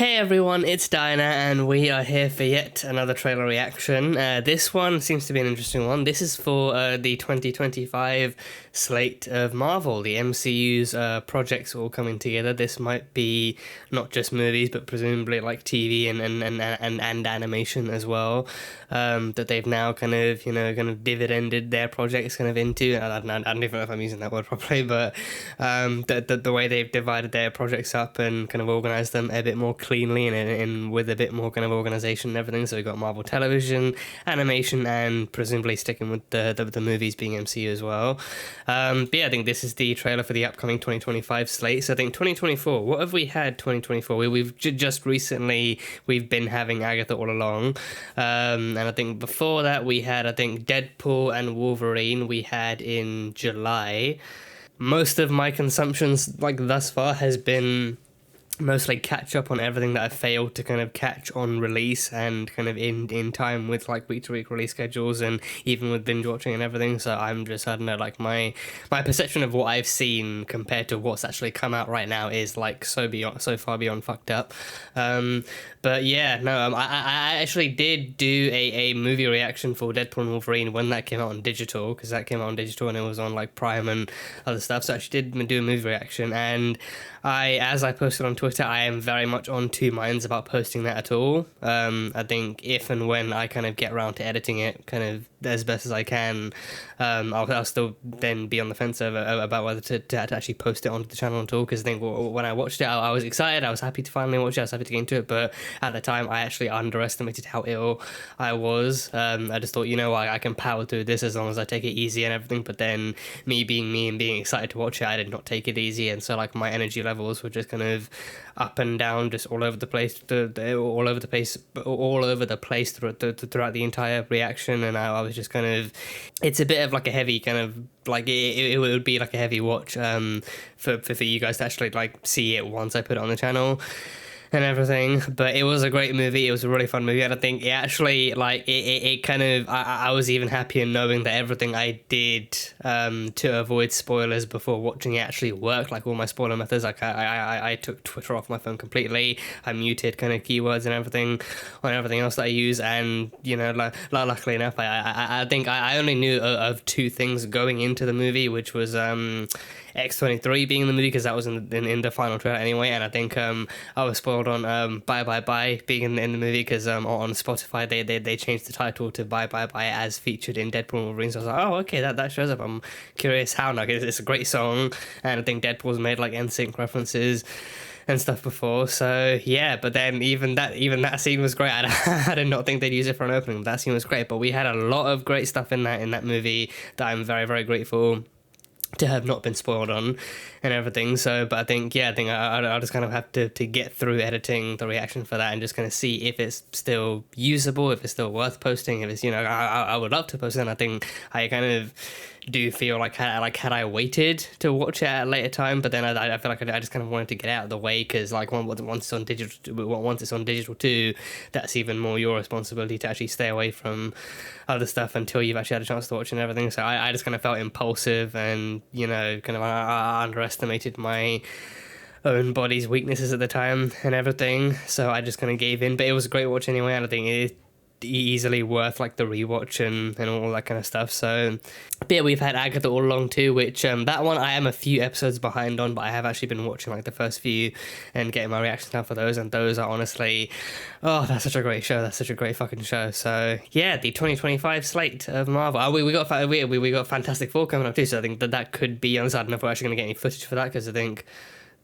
Hey everyone, it's Dinah, and we are here for yet another trailer reaction. This one seems to be an interesting one. This is for the 2025 slate of Marvel, the MCU's projects all coming together. This might be not just movies, but presumably like TV and animation as well. That they've now kind of dividended their projects kind of into. I don't even know if I'm using that word properly, but the way they've divided their projects up and kind of organized them a bit more cleanly and with a bit more kind of organization and everything. So we've got Marvel Television, animation, and presumably sticking with the movies being MCU as well. But yeah, I think this is the trailer for the upcoming 2025 slate. So I think 2024, what have we had 2024? We've just recently, we've been having Agatha all along. And I think before that we had, I think, Deadpool and Wolverine we had in July. Most of my consumptions like thus far has been mostly catch up on everything that I failed to kind of catch on release and kind of in time with like week to week release schedules and even with binge watching and everything. So I'm just, I don't know, like my perception of what I've seen compared to what's actually come out right now is like so far beyond fucked up. But yeah, no, I actually did do a movie reaction for Deadpool and Wolverine when that came out on digital, because that came out on digital and it was on like Prime and other stuff. So I actually did do a movie reaction, and as I posted on Twitter, I am very much on two minds about posting that at all. I think if and when I kind of get around to editing it kind of as best as I can, I'll still then be on the fence about whether to actually post it onto the channel at all, because I think when I watched it, I was excited, I was happy to finally watch it, I was happy to get into it, but at the time I actually underestimated how ill I was. I just thought, I can power through this as long as I take it easy and everything, but then me being me and being excited to watch it, I did not take it easy, and so like my energy levels were just kind of up and down, just all over the place, all over the place throughout the entire reaction. And I was just kind of, it's a bit of like a heavy kind of like it would be like a heavy watch for you guys to actually like see it once I put it on the channel and everything. But it was a great movie, it was a really fun movie, and I think it actually like it kind of, I was even happier knowing that everything I did to avoid spoilers before watching it actually worked. Like all my spoiler methods, like I took Twitter off my phone completely, I muted kind of keywords and everything on everything else that I use, and luckily enough I think I only knew of two things going into the movie, which was X-23 being in the movie, because that was in the final trailer anyway, and I think I was spoiled on Bye Bye Bye being in the movie, because on Spotify they changed the title to Bye Bye Bye as featured in Deadpool and Wolverine. So I was like, oh okay, that shows up. I'm curious how now, because it's a great song, and I think Deadpool's made like NSYNC references and stuff before, so yeah. But then even that scene was great. I did not think they'd use it for an opening, but that scene was great. But we had a lot of great stuff in that movie that I'm very, very grateful to have not been spoiled on and everything. So, but I think I'll just kind of have to get through editing the reaction for that and just kind of see if it's still usable, if it's still worth posting, if it's, I would love to post it. And I think I kind of do feel like had I waited to watch it at a later time, but then I feel like I just kind of wanted to get out of the way, because like once it's on digital too, that's even more your responsibility to actually stay away from other stuff until you've actually had a chance to watch and everything. So I just kind of felt impulsive and kind of underestimated my own body's weaknesses at the time and everything, so I just kind of gave in. But it was a great watch anyway, and I think it is easily worth like the rewatch and all that kind of stuff. So but yeah, we've had Agatha all along too, which that one I am a few episodes behind on, but I have actually been watching like the first few and getting my reactions now for those, and those are honestly, oh, that's such a great show, that's such a great fucking show. So yeah, the 2025 slate of Marvel. We got Fantastic Four coming up too, so I think that could be on. I don't know if we're actually going to get any footage for that, because I think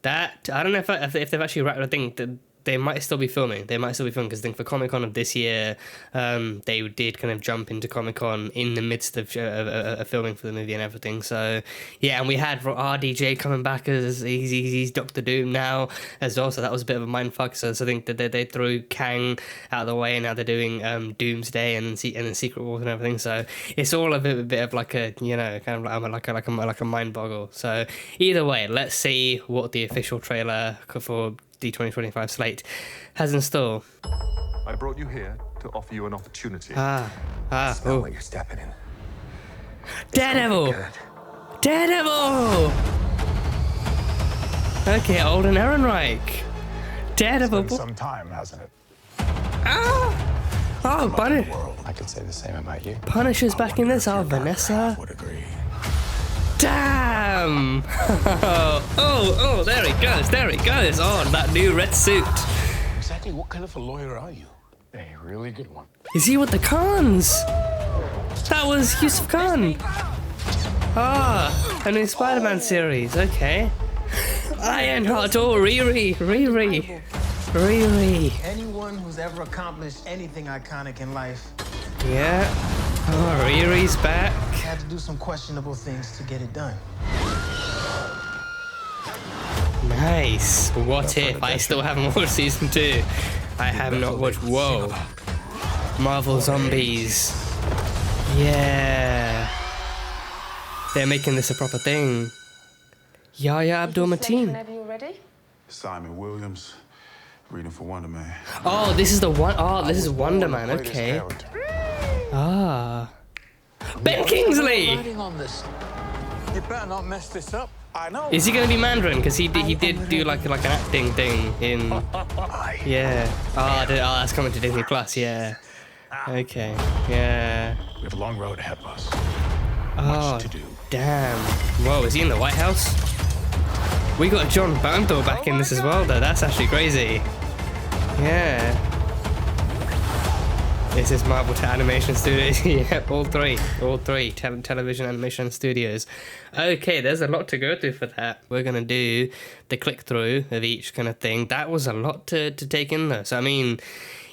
that, I don't know if they've actually wrapped. I think that they might still be filming. Because I think for Comic-Con of this year, they did kind of jump into Comic-Con in the midst of filming for the movie and everything. So yeah, and we had RDJ coming back as he's Doctor Doom now as well. So that was a bit of a mindfuck. So I think that they threw Kang out of the way, and now they're doing Doomsday and then Secret Wars and everything. So it's all a bit of like a kind of like a mind boggle. So either way, let's see what the official trailer for the 2025 slate has in store. I brought you here to offer you an opportunity. Smell what you're stepping in. Daredevil! Daredevil! Okay, Alden Ehrenreich. Daredevil. It's been some time, hasn't it? Oh, Punisher. I could say the same about you. Punisher's back in this. Oh, Vanessa. Would agree. Damn! Oh, there he goes, there he goes. Oh, that new red suit. Exactly what kind of a lawyer are you? A really good one. Is he with the Khans? That was Yusuf Khan. Ah, a new Spider-Man series, okay. Ironheart, oh, Riri. Anyone who's ever accomplished anything iconic in life Yeah. Oh, Riri's back. had to do some questionable things to get it done. Nice. What if? I still haven't watched season 2. I have not watched. Whoa. Marvel Zombies. Yeah. They're making this a proper thing. Yahya Abdul-Mateen. Whenever you're ready. Simon Williams, reading for Wonder Man. Oh, this is the one. Oh, this is Wonder Man. Okay. Ah. Ben Kingsley. You better not mess this up. I know. Is he gonna be Mandarin? Because he did do like an acting thing in. Yeah. Oh, that's coming to Disney Plus. Yeah. Okay. Yeah. We have a long road ahead of us. Oh, Much to do. damn. Whoa, is he in the White House? We got John Bernthal back in this as well, though. That's actually crazy. Yeah. This is Marvel Animation Studios. Yep, all three television animation studios. Okay, there's a lot to go through for that. We're gonna do the click through of each kind of thing. That was a lot to take in though. So I mean,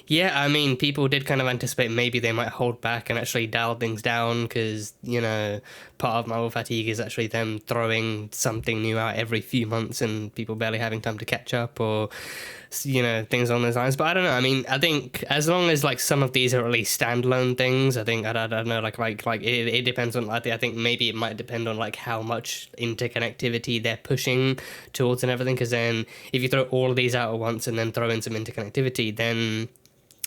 yeah, I mean, people did kind of anticipate maybe they might hold back and actually dial things down because, you know, part of Marvel fatigue is actually them throwing something new out every few months and people barely having time to catch up or, you know, things on those lines. But I don't know. I mean, I think as long as, like, some of these are at least standalone things, I think, I don't know, like it depends on, I think maybe it might depend on, like, how much interconnectivity they're pushing towards and everything. Because then if you throw all of these out at once and then throw in some interconnectivity, then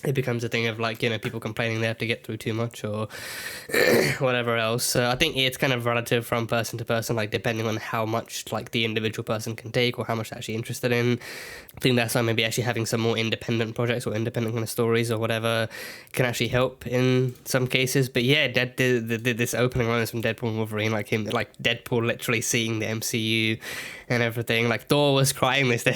it becomes a thing of, like, you know, people complaining they have to get through too much or whatever else. So I think it's kind of relative from person to person, like, depending on how much, like, the individual person can take or how much they're actually interested in. I think that's why maybe actually having some more independent projects or independent kind of stories or whatever can actually help in some cases. But yeah, this opening line is from Deadpool and Wolverine, like Deadpool literally seeing the MCU and everything. Like, Thor was crying this. They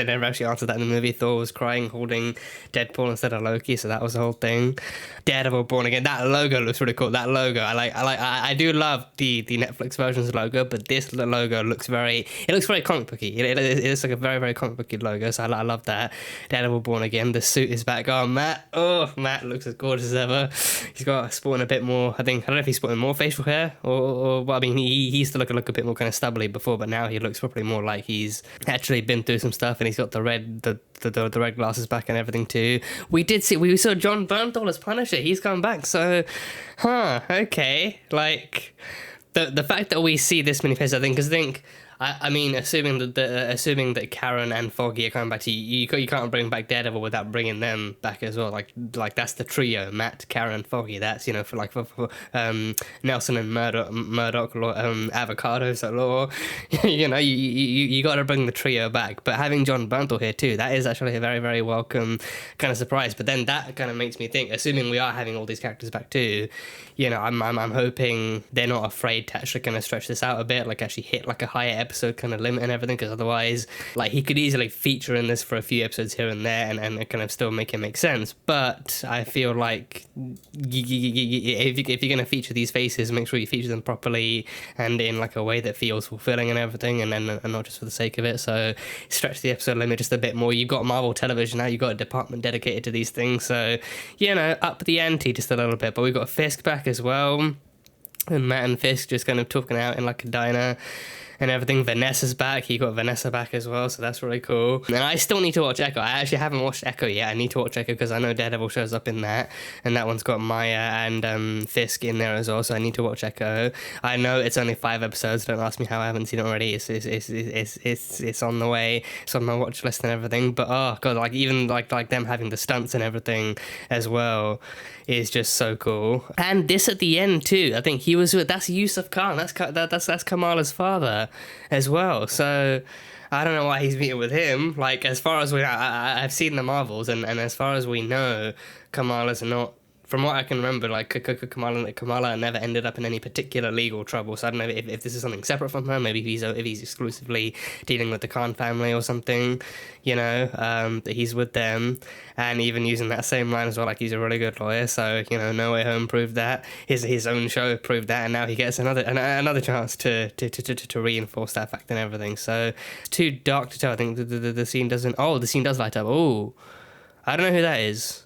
never actually answered that in the movie. Thor was crying holding Deadpool instead of Loki, so that was the whole thing. Daredevil Born Again, that logo looks really cool. That logo, I do love the Netflix version's logo, but this logo looks very comic booky. It looks like a very, very comic booky logo, so I love that. Daredevil Born Again, the suit is back. Oh, Matt looks as gorgeous as ever. He's got sporting a bit more, I don't know if he's sporting more facial hair or well, I mean, he used to look a bit more kind of stubbly before, but now he looks probably more like he's actually been through some stuff, and he's got the red glasses back and everything too. We saw John Bernthal as Punisher. He's come back, so okay. Like the fact that we see this many faces, I mean, assuming that Karen and Foggy are coming back to you can't bring back Daredevil without bringing them back as well. Like that's the trio: Matt, Karen, Foggy. That's, you know, for Nelson and Murdoch, avocados at law. You know, you got to bring the trio back. But having John Bernthal here too, that is actually a very, very welcome kind of surprise. But then that kind of makes me think, assuming we are having all these characters back too, you know, I'm hoping they're not afraid to actually kind of stretch this out a bit, like actually hit like a higher episode kind of limit and everything, because otherwise, like, he could easily feature in this for a few episodes here and there and kind of still make it make sense. But I feel like if you're going to feature these faces, make sure you feature them properly and in like a way that feels fulfilling and everything, and not just for the sake of it. So stretch the episode limit just a bit more. You've got Marvel Television now, you've got a department dedicated to these things, so, you know, up the ante just a little bit. But we've got Fisk back as well, and Matt and Fisk just kind of talking out in like a diner and everything. Vanessa's back. He got Vanessa back as well, so that's really cool. And I still need to watch Echo. I actually haven't watched Echo yet. I need to watch Echo because I know Daredevil shows up in that, and that one's got Maya and Fisk in there as well, so I need to watch Echo. I know it's only 5 episodes. Don't ask me how I haven't seen it already. It's on the way. It's on my watch list and everything. But oh god, like even like them having the stunts and everything as well is just so cool. And this at the end too, I think he was with, that's Yusuf Khan, that's Kamala's father as well. So I don't know why he's meeting with him. Like, as far as we know, I've seen the Marvels, and as far as we know, Kamala's not. From what I can remember, like Kamala never ended up in any particular legal trouble. So I don't know if this is something separate from her. Maybe if he's exclusively dealing with the Khan family or something, that he's with them. And even using that same line as well, like he's a really good lawyer. So No Way Home proved that. His own show proved that, and now he gets another chance to reinforce that fact and everything. So it's too dark to tell. I think the scene doesn't. Oh, the scene does light up. Oh, I don't know who that is.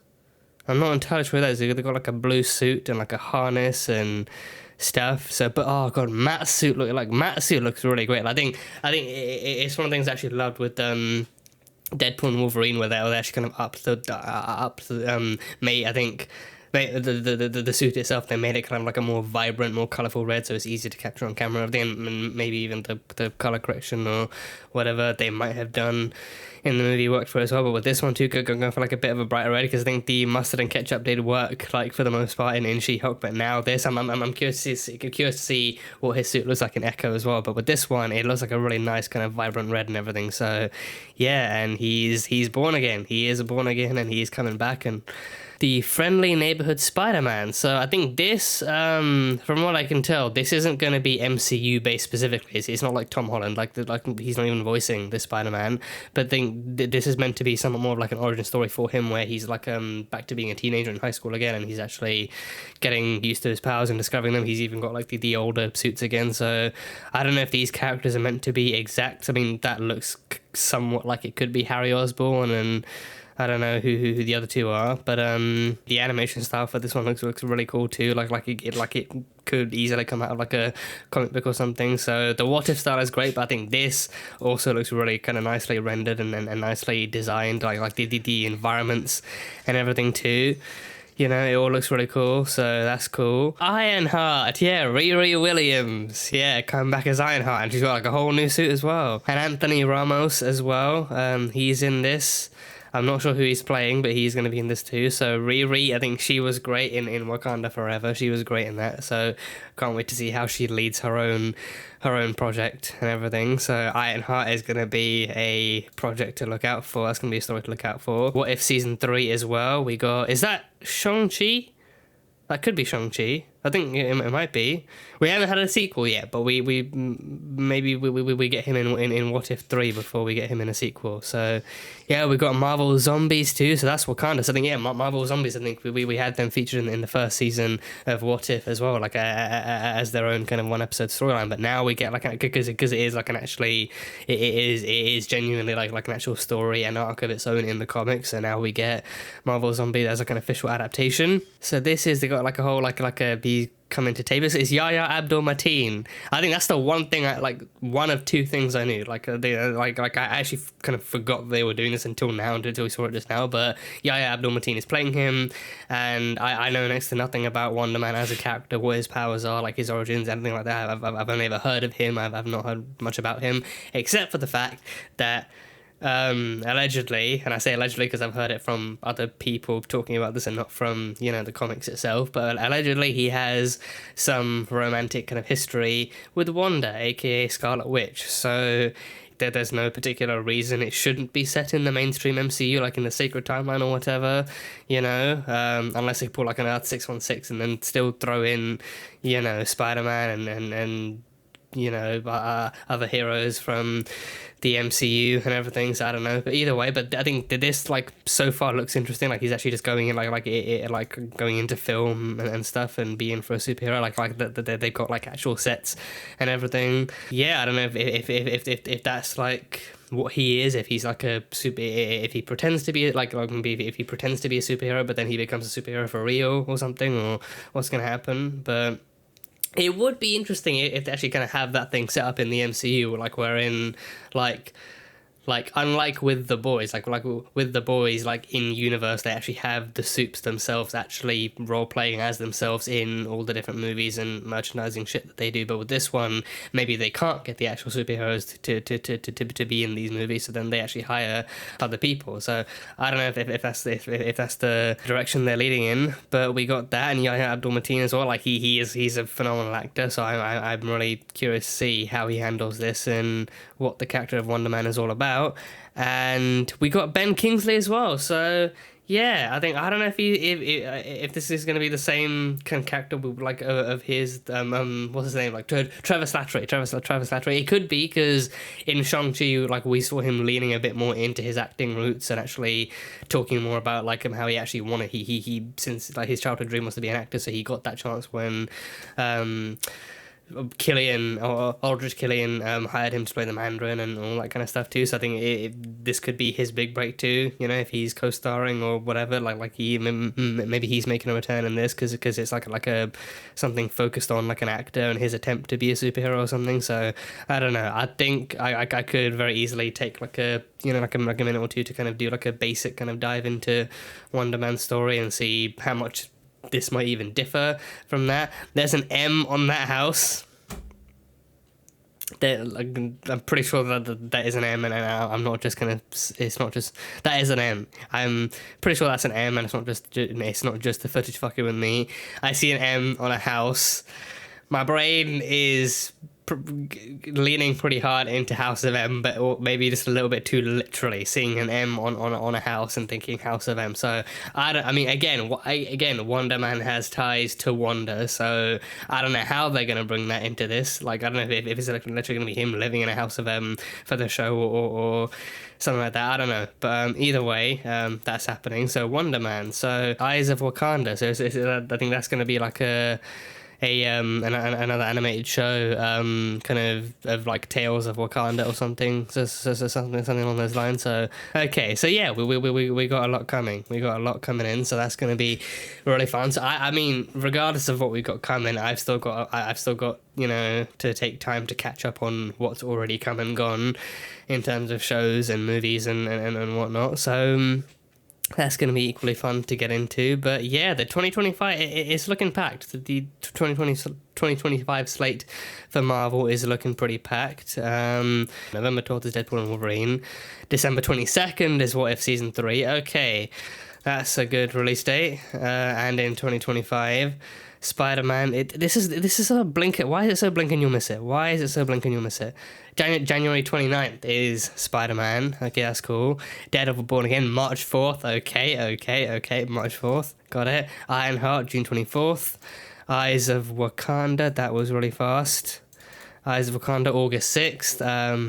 I'm not entirely sure who that is. They've got like a blue suit and like a harness and stuff. So, but oh god, Matt's suit looks really great. I think it's one of the things I actually loved with Deadpool and Wolverine, where they actually kind of made, I think. The suit itself, they made it kind of like a more vibrant, more colourful red, so it's easier to capture on camera. And maybe even the colour correction or whatever they might have done in the movie worked for it as well. But with this one too, going for like a bit of a brighter red, because I think the mustard and ketchup did work like for the most part in She-Hulk. But now this, I'm curious to see what his suit looks like in Echo as well. But with this one, it looks like a really nice kind of vibrant red and everything. So yeah, and he's born again. He is born again, and he's coming back. And the friendly neighborhood Spider-Man. So I think this, from what I can tell, this isn't going to be MCU based specifically. It's not like Tom Holland, like he's not even voicing the Spider-Man. But I think this is meant to be somewhat more of like an origin story for him, where he's like back to being a teenager in high school again, and he's actually getting used to his powers and discovering them. He's even got like the older suits again. So I don't know if these characters are meant to be exact. I mean, that looks somewhat like it could be Harry Osborn, and I don't know who the other two are, but the animation style for this one looks really cool too. Like it could easily come out of like a comic book or something. So the What If style is great, but I think this also looks really kind of nicely rendered and nicely designed, like the environments and everything too. It all looks really cool, so that's cool. Ironheart, yeah, Riri Williams, yeah, coming back as Ironheart, and she's got like a whole new suit as well. And Anthony Ramos as well, he's in this. I'm not sure who he's playing, but he's going to be in this too. So Riri, I think she was great in Wakanda Forever. She was great in that. So can't wait to see how she leads her own project and everything. So Ironheart is going to be a project to look out for. That's going to be a story to look out for. What If Season 3 as well? Is that Shang-Chi? That could be Shang-Chi. I think it might be. We haven't had a sequel yet, but we get him in What If 3 before we get him in a sequel. So yeah, we got Marvel Zombies too, so that's Wakanda. So I think Marvel Zombies, I think we had them featured in the first season of What If as well, like as their own kind of one episode storyline. But now we get like, because it is like it is genuinely like an actual story and arc of its own in the comics. So now we get Marvel Zombies as like an official adaptation. So they got like a whole like a coming to tape. It's Yahya Abdul-Mateen. I think that's the one thing one of two things I knew. I actually kind of forgot they were doing this until we saw it just now. But Yahya Abdul-Mateen is playing him, and I know next to nothing about Wonder Man as a character, what his powers are, like his origins, anything like that. I've only ever heard of him. I've not heard much about him, except for the fact that allegedly, and I say allegedly because I've heard it from other people talking about this and not from the comics itself, but allegedly he has some romantic kind of history with Wanda, aka Scarlet Witch. So there's no particular reason it shouldn't be set in the mainstream MCU, like in the Sacred Timeline or whatever, unless they pull like an Earth 616 and then still throw in Spider-Man and other heroes from the MCU and everything. So I don't know, but either way, but I think that this like so far looks interesting. Like he's actually just going in like going into film and stuff and being for a superhero. Like they've got like actual sets and everything. Yeah, I don't know if that's like what he is, if he's like a super, if he pretends to be like maybe if he pretends to be a superhero, but then he becomes a superhero for real or something, or what's gonna happen. But it would be interesting if they actually kind of have that thing set up in the MCU, like wherein, like, Like, unlike with the boys, like with the boys, like in universe, they actually have the supes themselves actually role playing as themselves in all the different movies and merchandising shit that they do. But with this one, maybe they can't get the actual superheroes to be in these movies, so then they actually hire other people. So I don't know if that's the direction they're leading in. But we got that, and Yahya Abdul-Mateen as well. Like he's a phenomenal actor. So I'm really curious to see how he handles this and what the character of Wonder Man is all about. And we got Ben Kingsley as well, so yeah, I don't know if this is going to be the same kind of character like of his what's his name, like Trevor Slattery. It could be, because in Shang-Chi, like, we saw him leaning a bit more into his acting roots and actually talking more about like how he actually wanted he since like his childhood dream was to be an actor, so he got that chance when Aldrich Killian hired him to play the Mandarin and all that kind of stuff too. So I think this could be his big break too, you know, if he's co-starring or whatever. Like maybe he's making a return in this because it's like a something focused on like an actor and his attempt to be a superhero or something. So I don't know. I think I could very easily take like a minute or two to kind of do like a basic kind of dive into Wonder Man's story and see how much this might even differ from that. There's an M on that house. I'm pretty sure that is an M, and I'm not just gonna. It's not just that is an M. I'm pretty sure that's an M, and it's not just the footage fucking with me. I see an M on a house. My brain is leaning pretty hard into House of M, but maybe just a little bit too literally, seeing an M on a house and thinking House of M. So again, Wonder Man has ties to Wanda, so I don't know how they're gonna bring that into this. Like, I don't know if it's literally gonna be him living in a House of M for the show or something like that. I don't know, but either way, that's happening. So Wonder Man, so Eyes of Wakanda. So I think that's gonna be like another animated show, kind of like Tales of Wakanda or something, so something along those lines. So okay, so yeah, we got a lot coming. We got a lot coming in, so that's going to be really fun. So I mean, regardless of what we got coming, I've still got to take time to catch up on what's already come and gone in terms of shows and movies and whatnot. So that's going to be equally fun to get into. But yeah, the 2025, it's looking packed. The 2025 slate for Marvel is looking pretty packed. November 12th is Deadpool and Wolverine. December 22nd is What If Season 3. Okay, that's a good release date. And in 2025... Spider-Man. This is a blink. Why is it so blink and you'll miss it? Why is it so blink and you'll miss it? January 29th is Spider-Man. Okay, that's cool. Daredevil Born Again, March 4th. Okay. March 4th. Got it. Ironheart, June 24th. Eyes of Wakanda. That was really fast. Eyes of Wakanda, August 6th.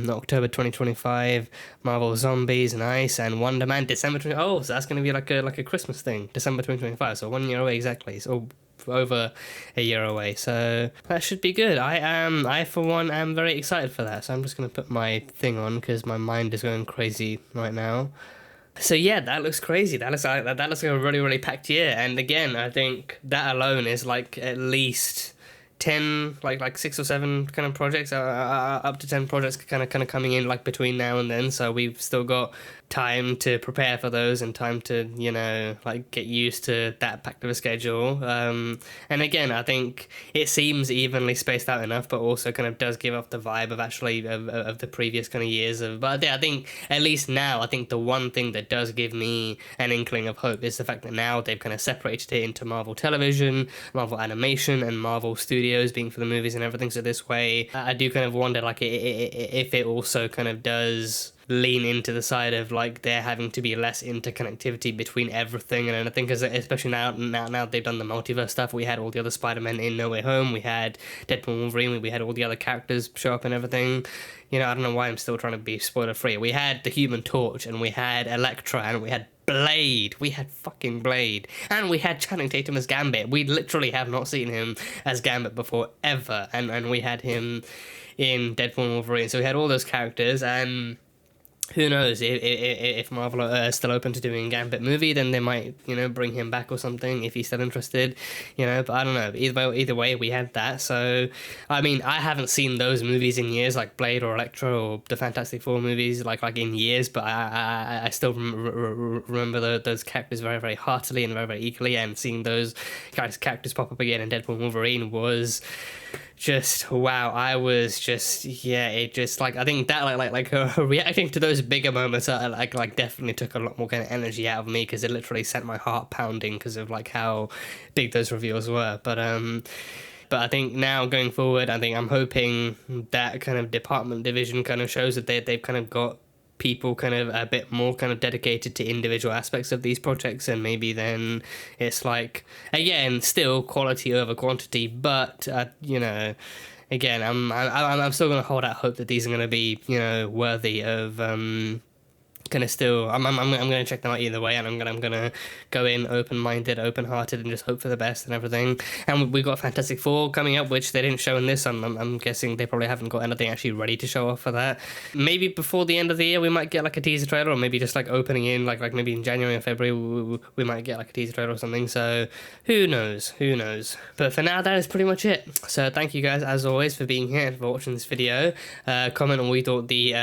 October 2025. Marvel Zombies, nice. And Wonder Man, December 20. Oh, so that's going to be like a Christmas thing. December 2025. So 1 year away exactly. So over a year away, so that should be good. I for one am very excited for that, so I'm just going to put my thing on because my mind is going crazy right now. So yeah, that looks crazy. That looks like a really, really packed year. And again, I think that alone is like at least 10, like 6 or 7 kind of projects, up to 10 projects kind of coming in like between now and then. So we've still got time to prepare for those and time to, like get used to that packed of a schedule. And again, I think it seems evenly spaced out enough, but also kind of does give off the vibe of actually of the previous kind of years of. But I think at least now, I think the one thing that does give me an inkling of hope is the fact that now they've kind of separated it into Marvel Television, Marvel Animation, and Marvel Studios being for the movies and everything. So this way, I do kind of wonder like if it also kind of does lean into the side of like there having to be less interconnectivity between everything and anything, because especially now they've done the multiverse stuff. We had all the other Spider-Men in No Way Home, we had Deadpool and Wolverine, we had all the other characters show up and everything. I don't know why I'm still trying to be spoiler free. We had the Human Torch, and we had Elektra, and we had Blade. We had fucking Blade. And we had Channing Tatum as Gambit. We literally have not seen him as Gambit before, ever. And we had him in Deadpool and Wolverine. So we had all those characters, and who knows, if Marvel are still open to doing a Gambit movie, then they might, bring him back or something if he's still interested, but I don't know. Either way, we had that. So, I mean, I haven't seen those movies in years, like Blade or Elektra or the Fantastic Four movies, like in years, but I still remember those characters very, very heartily and very, very eagerly, and seeing those characters pop up again in Deadpool and Wolverine was just wow. I was just it just like, I think that like reacting to those bigger moments like definitely took a lot more kind of energy out of me, because it literally sent my heart pounding because of like how big those reveals were. But I think now going forward, I'm hoping that kind of department division kind of shows that they've kind of got people kind of a bit more kind of dedicated to individual aspects of these projects, and maybe then it's like, again, still quality over quantity, but again, I'm still gonna hold out hope that these are gonna be worthy of kind of still. I'm gonna check them out either way, and I'm gonna go in open-minded, open-hearted, and just hope for the best and everything. And we got Fantastic Four coming up, which they didn't show in this. I'm guessing they probably haven't got anything actually ready to show off for that. Maybe before the end of the year we might get like a teaser trailer, or maybe just like opening in like maybe in January or February we might get like a teaser trailer or something. So who knows? But for now, that is pretty much it. So thank you guys as always for being here and for watching this video. Comment on what you thought the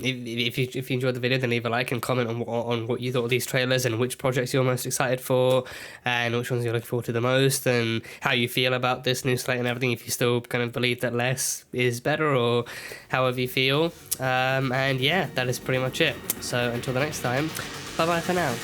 if you enjoyed the video, then leave a like and comment on what you thought of these trailers and which projects you're most excited for and which ones you're looking forward to the most, and how you feel about this new slate and everything, if you still kind of believe that less is better or however you feel. And yeah, that is pretty much it. So until the next time, bye bye for now.